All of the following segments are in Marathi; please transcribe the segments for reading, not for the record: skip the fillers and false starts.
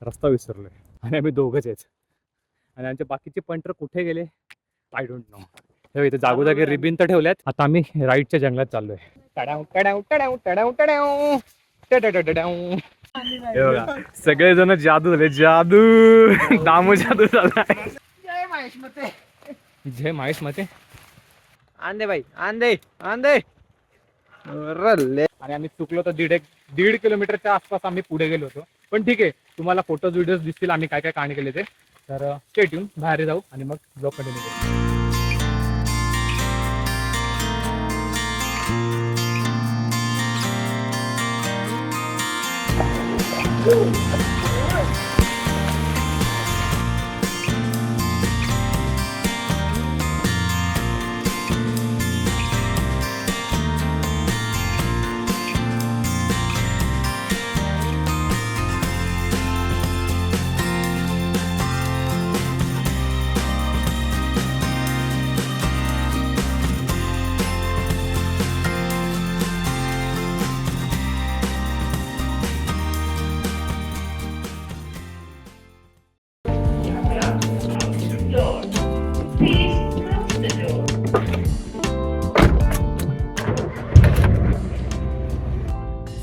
रस्ता विसरलोय आणि आम्ही दोघंच आहेत आणि आमचे बाकीचे पंटर कुठे गेले आय डोंट नो. हे इथे जागोजागी रिबिन तर ठेवल्यात. आता आम्ही राईटच्या जंगलात चाललोय. टडाव टडाव टडाव टडाव टडाव टडाव. हे बघा सगळेजण जादू झाले, जादू दामो जादू झाला. जय महेश मते. जय महेश मते. आंदे भाई आंदे आंदे रल्ले. आणि आम्ही चुकलो तर दीड किलोमीटरच्या आसपास आम्ही पुढे गेलो होतो. पण ठीक आहे, तुम्हाला फोटोज व्हिडिओज दिसतील आम्ही काय काय कहाणी केले ते. तर स्टे ट्यून, बाहेर जाऊ आणि मग ब्लॉग कंटिन्यू करू.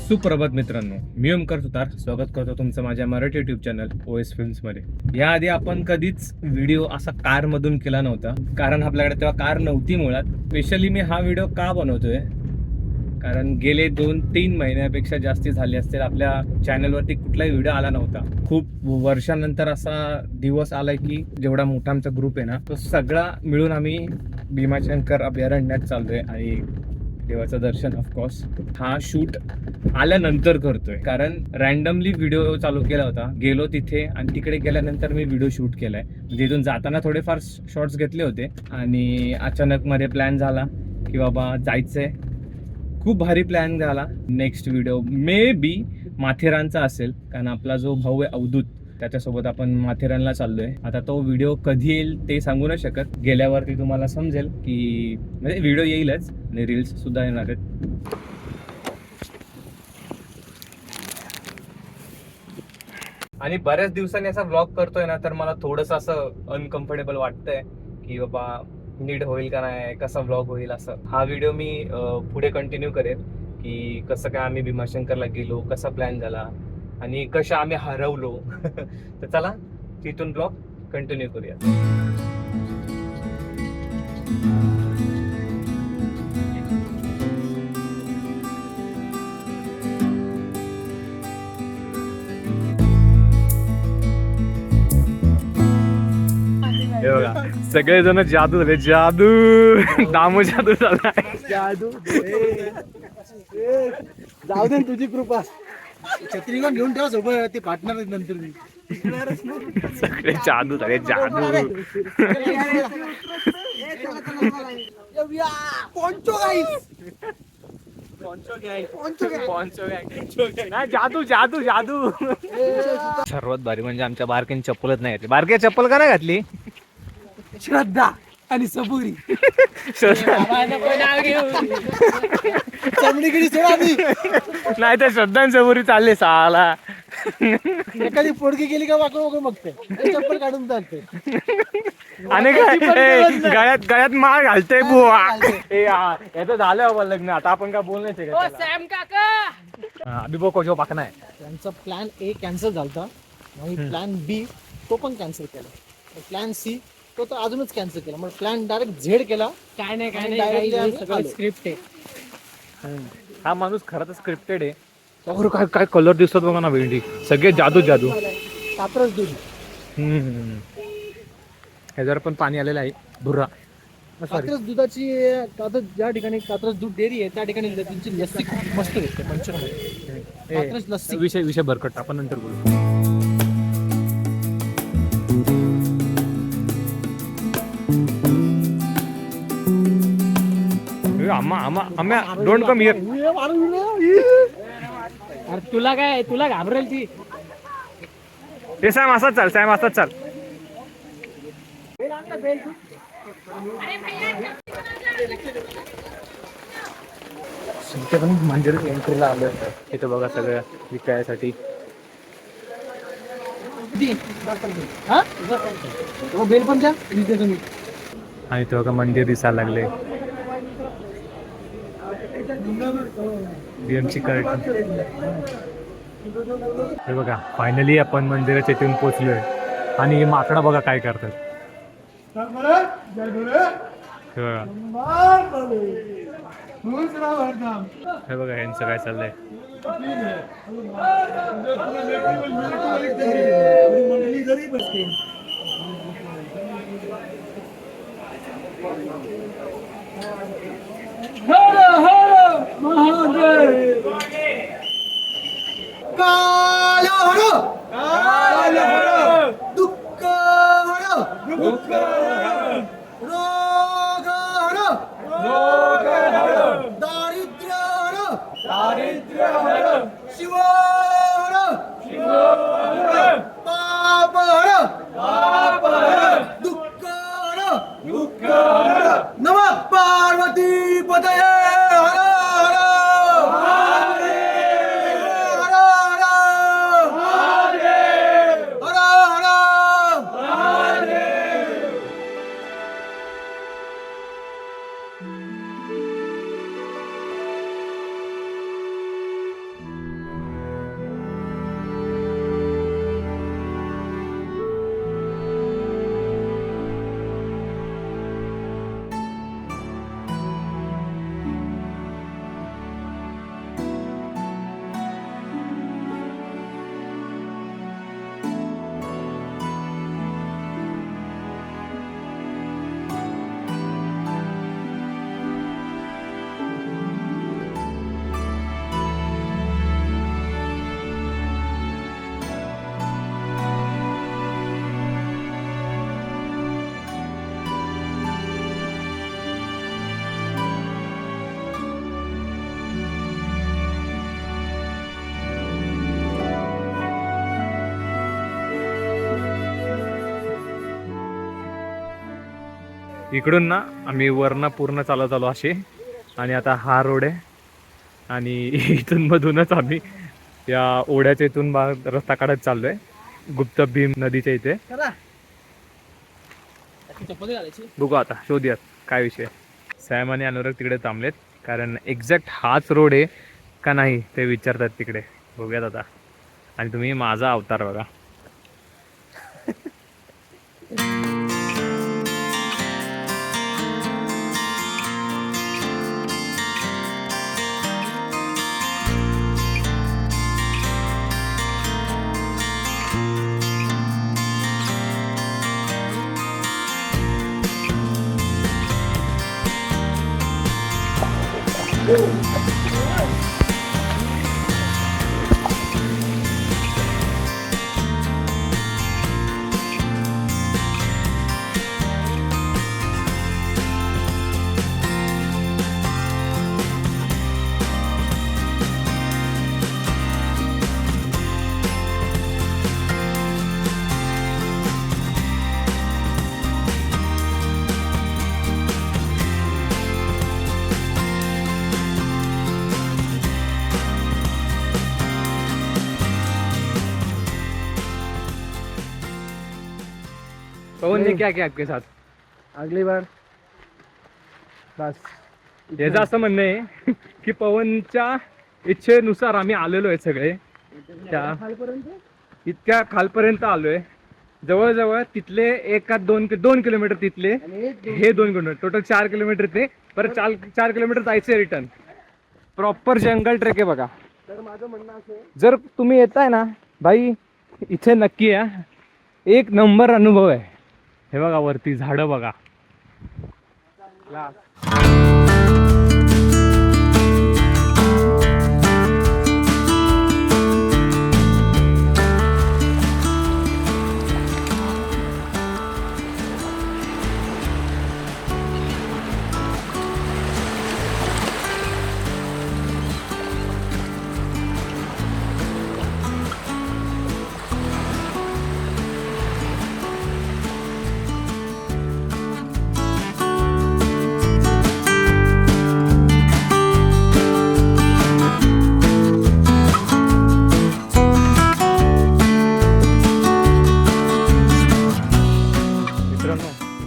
सुप्रभात मित्रांनो, मी ओमकार सुतार स्वागत करतो तुमचं माझ्या Marathi YouTube channel OS films मध्ये. याआधी आपण कधीच व्हिडिओ असा कार मधून केला नव्हता, कारण आपल्याकडे तेव्हा कार नव्हती मुळात. स्पेशली मी हा व्हिडिओ का बनवतोय, कारण गेले 2-3 महिन्यापेक्षा जास्ती झाले असतील आपल्या चॅनलवरती कुठलाही व्हिडिओ आला नव्हता. खूप वर्षानंतर असा दिवस आलाय की जेवढा मोठा आमचा ग्रुप आहे ना, तो सगळा मिळून आम्ही भीमाशंकर अभयारण्यात चाललोय आणि देवाचं दर्शन ऑफकोर्स हा शूट आल्यानंतर करतोय. कारण रॅन्डमली व्हिडिओ चालू केला होता, गेलो तिथे आणि तिकडे गेल्यानंतर मी व्हिडिओ शूट केलाय. म्हणजे इथून जाताना थोडेफार शॉर्ट्स घेतले होते आणि अचानक मध्ये प्लॅन झाला की बाबा जायचंय. खूप भारी प्लॅन झाला. नेक्स्ट व्हिडिओ मे बी माथेरानचा असेल, कारण आपला जो भाऊ आहे अवधूत त्याच्यासोबत आपण माथेरानला चाललोय. आता तो व्हिडिओ कधी येईल ते सांगू नाही शकत, गेल्यावरती तुम्हाला समजेल की म्हणजे व्हिडिओ येईलच आणि रील्स सुद्धा येणार आहेत. आणि बऱ्याच दिवसांनी असा व्लॉग करतोय ना, तर मला थोडंसं असं अनकम्फर्टेबल वाटतंय की बाबा नीट होईल का नाही, कसा व्लॉग होईल असं. हा व्हिडिओ मी पुढे कंटिन्यू करेन की कसं काय आम्ही भीमाशंकरला गेलो, कसा प्लॅन झाला आणि कशा आम्ही हरवलो. तर चला तिथून ब्लॉग कंटिन्यू करूया. हे बघा सगळेजण जादू झाले, जादू दामो जादू झाला. जादू जाऊ दे, तुझी कृपा. छत्री पण घेऊन ठेवा सोबत, ते पार्टनर नंतर सगळे जादू झाले, जादू. जादू जादू जादू. सर्वात भारी म्हणजे आमच्या बारक्याने चप्पलच नाही घातली. बारक्या चप्पल का नाही घातली? श्रद्धा आणि सबुरी. चमडीकडे सोडा मी. नाही तर श्रद्धांच सबुरी चालले साला. एखादी पोडकी गेली का वाकडं बघते, चप्पल काढून चालते. आणि गळ्यात माळ घालते बुवा. याचं झालं बाबा लग्न, आता आपण काय बोलण्याचे अभि बोको जो पाकना आहे. त्यांचा प्लॅन ए कॅन्सल झाला आणि प्लॅन बी तो पण कॅन्सल केला. प्लॅन सी तो तर अजूनच कॅन्सल केला. मग प्लॅन डायरेक्ट झेड केला. काय नाही स्क्रिप्ट आहे. हा माणूस खरं तर स्क्रिप्टेड आहे. तर काय काय कलर दिसतात बघा ना भेंडी, सगळे जादू जादू. कात्रज दूध. ह्याच्यावर पण पाणी आलेलं आहे. भुर्रा कात्रज दुधाची कात्रज ज्या ठिकाणी कात्रज दूध डेअरी आहे त्या ठिकाणी त्यांची लस्सी खूप मस्त भेटते पंचरमध्ये. कात्रज लस्सी. विषय भरकट आपण नंतर बोलू. Don't come here. तुला काय, तुला घाबरेल ती. हे सॅम असाच चाल, सॅम असाच चाल. पण मंदिर एंट्रीला आलं. इथं बघा सगळं विकायसाठी. बेल पण द्या तुम्ही. आणि तो का मंदिर दिसायला लागले. बीएमची कर्ट. हे बघा फायनली आपण मंदिराच्या इथून पोहोचलोय आणि माकडा बघा काय करतात. हे बघा यांचं काय चाललंय. दुःख रोग दारिद्र्य शिव पाप दुःख नमः पार्वती पतये हर इकडून ना आम्ही वरनं पूर्ण चालत आलो असे. आणि आता हा रोड आहे आणि इथून मधूनच आम्ही या ओढ्याच्या इथून रस्ता काढत चाललोय गुप्त भीम नदीच्या इथे. बघू आता शोधूयात काय विषय. सॅम आणि अनुराग तिकडे थांबलेत कारण एक्झॅक्ट हाच रोड आहे का नाही ते विचारतात तिकडे. बघूयात आता. आणि तुम्ही माझा अवतार बघा. पवन ने क्या किया आपके साथ? अगली बार बस. याचं असं म्हणणं आहे की पवनच्या इच्छेनुसार आम्ही आलेलो आहे सगळे. त्या इतक्या खालपर्यंत आलोय. जवळजवळ तिथले 1-2 किलोमीटर तिथले हे 2 किलोमीटर टोटल 4 किलोमीटर ते परत 4 किलोमीटर जायचंय रिटर्न. प्रॉपर जंगल ट्रेक आहे बघा. तर माझं म्हणणं असं जर तुम्ही येताय ना भाई इथे नक्की या. एक नंबर अनुभव आहे. हे बघा वरती झाडं बघा.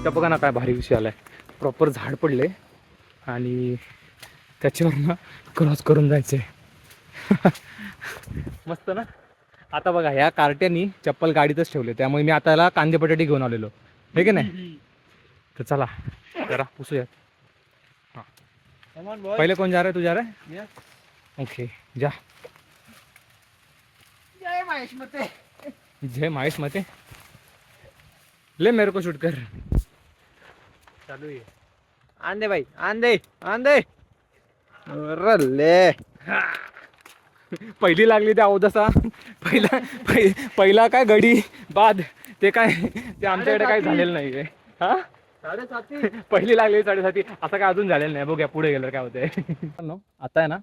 त्या बघा ना काय भारी विषय आलाय. प्रॉपर झाड पडले आणि त्याच्यावरनं क्रॉस करून जायचे. मस्त ना. आता बघा ह्या कार्ट्यानी चप्पल गाडीतच ठेवले, त्यामुळे मी आता याला कांदे बटाटे घेऊन आलेलो, हे की नाही. तर चला जरा पुसूयात. पहले कौन जा रहा है? तू जा रहा है? ओके जा. जय महेश मते. जय महेश मते. ले मेरे को शूट कर. चालू आहे. आंदे भाई आंदे आंदे. रल्ले. पहिली लागली त्या अवदसा. पहिला काय घडी बाद ते काय ते आमच्याकडे काही झालेलं नाही. हा 7:30. पहिली लागली 7:30. असं काय अजून झालेलं नाही. बघूया पुढे गेलं काय होतंय. आता आहे ना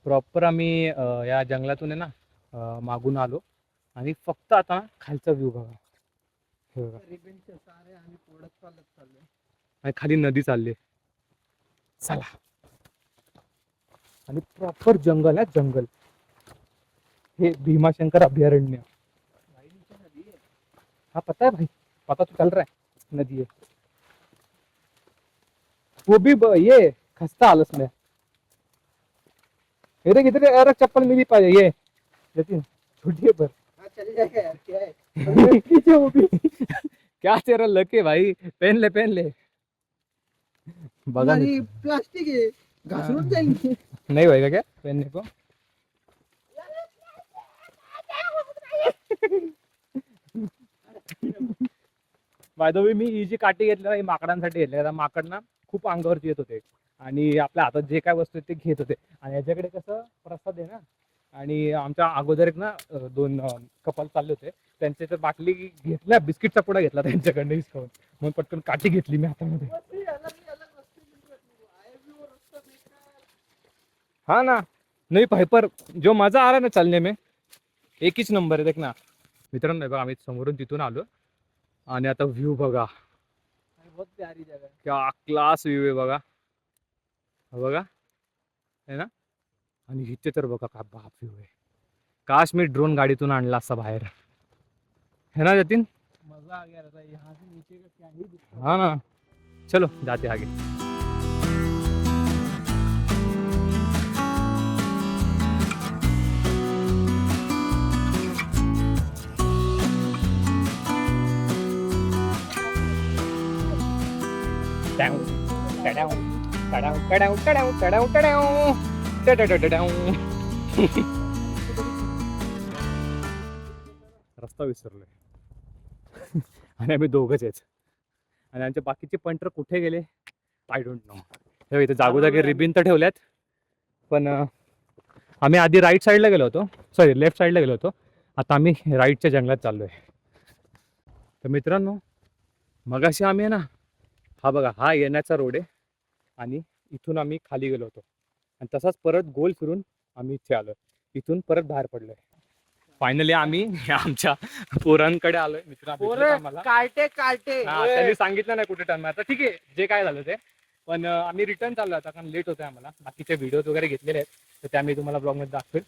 प्रॉपर आम्ही या जंगलातून आहे ना मागून आलो आणि फक्त आता खालचा व्ह्यू बघा. हे बघा आणि खाली नदी चालली. चला. आणि प्रॉपर जंगल आहे जंगल. हे भीमाशंकर अभयारण्य. हाँ पता है भाई, पता तो चल रहा है. नदी है वो भी ये खस्ता हालत में. इधर इधर अरे चप्पल मिली पाए ये लेकिन छोटी है पर. चले जाएगा यार, क्या है. वो भी क्या तेरा लक है भाई. पहन ले बघा. प्लास्टिक आहे, घासरून जाईल. नहीं होएगा क्या पहनने को. बाय द वे मी ही जी काठी घेतली ना ही माकडांसाठी घेतली. आता माकड ना खूप अंगावरती येत होते आणि आपल्या हातात जे काय वस्तू आहेत ते घेत होते. आणि याच्याकडे कसं प्रसाद आहे ना. आणि आमच्या अगोदर एक ना 2 कपल चालले होते, त्यांच्या तर बाटली घेतल्या, बिस्किटचा पुडा घेतला त्यांच्याकडनं हिसकावून, म्हणून पटकन काठी घेतली मी हातामध्ये. हाँ ना नहीं भाई, पर जो मजा आ रहा है ना चलने में एक हीच नंबर आहे. देख ना मित्रांनो, बघा आम्ही समोरून तिथून आलो आणि आता व्ह्यू बघा. बहुत प्यारी जगह. क्या क्लास व्ह्यू आहे बघा. बघा है ना. आणि इथे तर बघा काय बाप व्ह्यू आहे. काश मी ड्रोन गाडीतून आणला असता बाहेर, है ना जतीन. मजा आ गया रहता है यहाँ से नीचे का क्या ही दिखता है. हाँ ना. चलो जाते आगे. रस्ता विसरलोय आणि आम्ही दोघंच आहेत आणि आमचे बाकीचे पंटर कुठे गेले आय डोंट नो. हे इथे जागोजागी रिबिन तर ठेवल्यात, पण आम्ही आधी राईट साईडला गेलो होतो, सॉरी लेफ्ट साईडला गेलो होतो. आता आम्ही राईटच्या जंगलात चाललोय. तर मित्रांनो मगाशी आम्ही आहे ना, हा बघा हा येण्याचा रोड आहे आणि इथून आम्ही खाली गेलो होतो आणि तसाच परत गोल फिरून आम्ही इथे आलो. इथून परत बाहेर पडलोय. फायनली आम्ही आमच्या पोरांकडे आलोय. मित्रांनो काटे त्यांनी सांगितलं नाही कुठे टर्न. आता ठीक आहे जे काय झालं ते, पण आम्ही रिटर्न चाललो आता कारण लेट होतोय आम्हाला. बाकीचे व्हिडिओज वगैरे घेतलेले आहेत तर त्या मी तुम्हाला ब्लॉगमध्ये दाखवेल.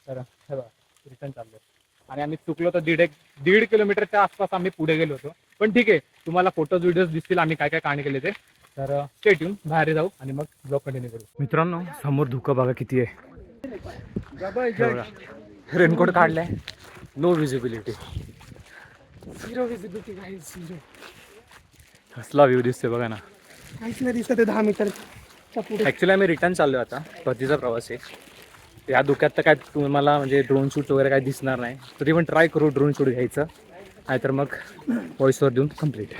तर हे बघा रिटर्न चाललोय आणि आम्ही चुकलो तर 1.5 किलोमीटरच्या आसपास आम्ही पुढे गेलो होतो. पण ठीक आहे, तुम्हाला फोटोज व्हिडिओज दिसतील आम्ही काय काय कांड केले ते. तर स्टेट येऊन बाहेर जाऊ आणि मग ब्लॉग कंटिन्यू करू. मित्रांनो समोर धुकं बघा किती आहे. रेनकोट काढलाय, no visibility, zero visibility guys, zero. कसला व्ह्यू दिसते बघा ना. काहीच नाही दिसत 10 मीटर. ॲक्च्युली आम्ही रिटर्न चाललो आता, परतीचा प्रवास आहे. या धुक्यात तर काय तुम्हाला म्हणजे ड्रोन शूट वगैरे काय दिसणार नाही, तरी पण ट्राय करू ड्रोन शूट घ्यायचं, नाहीतर मग व्हॉइसवर देऊन कम्प्लीट.